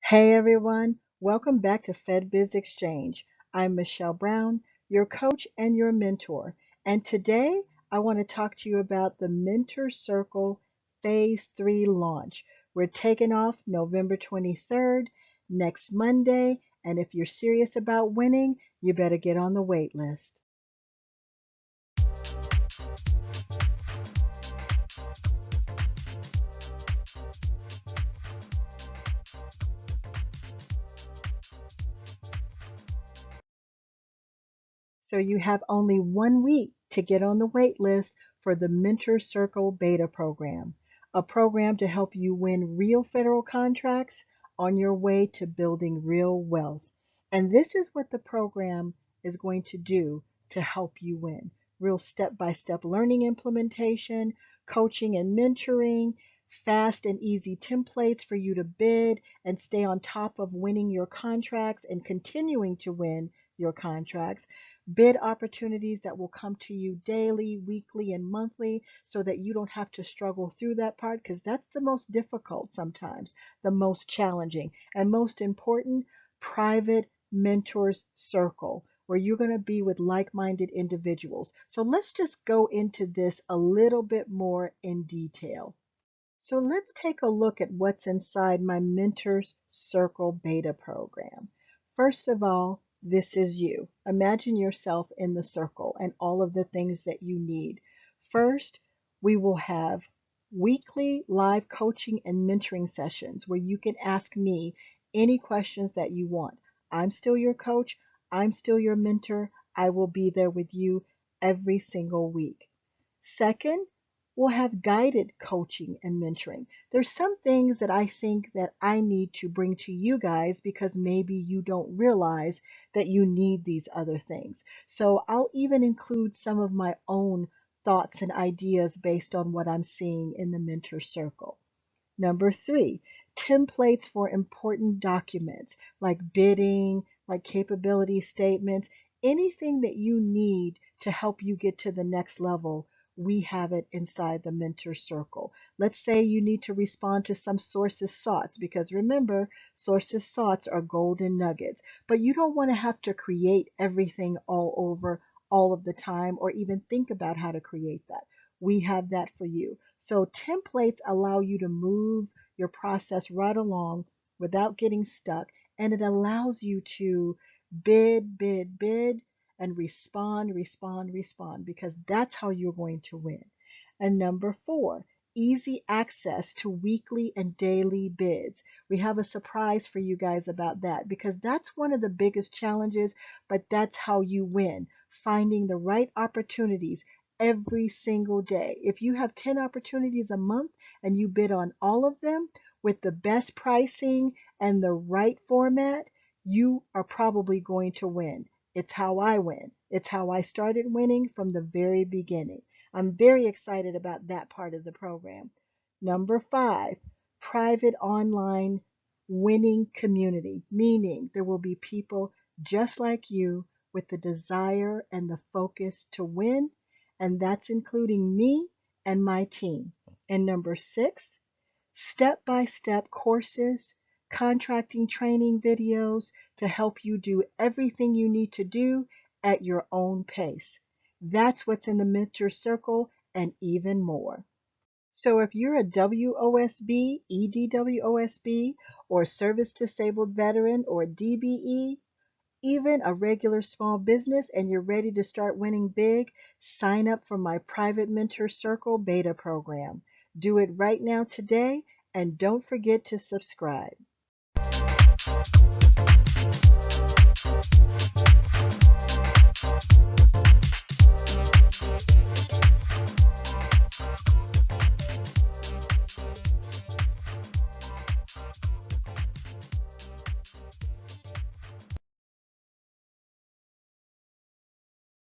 Hey everyone, welcome back to FedBiz Exchange. I'm Michelle Brown, your coach and your mentor. And today I want to talk to you about the Mentor Circle Phase 3 launch. We're taking off November 23rd, next Monday. And if you're serious about winning, you better get on the wait list. So you have only 1 week to get on the wait list for the Mentor Circle Beta program, a program to help you win real federal contracts on your way to building real wealth. And this is what the program is going to do to help you win. Real step-by-step learning implementation, coaching and mentoring, fast and easy templates for you to bid and stay on top of winning your contracts and continuing to win your contracts, bid opportunities that will come to you daily, weekly, and monthly so that you don't have to struggle through that part because that's the most difficult sometimes, the most challenging, and most important, private mentors circle where you're going to be with like-minded individuals. So let's just go into this a little bit more in detail. So let's take a look at what's inside my Mentors Circle Beta program. First of all, this is you. Imagine yourself in the circle and all of the things that you need. First, we will have weekly live coaching and mentoring sessions where you can ask me any questions that you want. I'm still your coach. I'm still your mentor. I will be there with you every single week. Second, we'll have guided coaching and mentoring. There's some things that I think that I need to bring to you guys because maybe you don't realize that you need these other things. So I'll even include some of my own thoughts and ideas based on what I'm seeing in the mentor circle. Number three, templates for important documents like bidding, like capability statements, anything that you need to help you get to the next level. We have it inside the mentor circle. Let's say you need to respond to some sources soughts, because remember, sources soughts are golden nuggets, but you don't want to have to create everything all over all of the time or even think about how to create that. We have that for you. So templates allow you to move your process right along without getting stuck, and it allows you to bid, and respond, because that's how you're going to win. And number four, easy access to weekly and daily bids. We have a surprise for you guys about that because that's one of the biggest challenges, but that's how you win, finding the right opportunities every single day. If you have 10 opportunities a month and you bid on all of them with the best pricing and the right format, you are probably going to win. It's how I win. It's how I started winning from the very beginning. I'm very excited about that part of the program. Number five, private online winning community, meaning there will be people just like you with the desire and the focus to win, and that's including me and my team. And number six, step-by-step courses, contracting training videos to help you do everything you need to do at your own pace. That's what's in the Mentor Circle and even more. So if you're a WOSB, EDWOSB, or service disabled veteran or DBE, even a regular small business, and you're ready to start winning big, sign up for my private Mentor Circle beta program. Do it right now today, and don't forget to subscribe.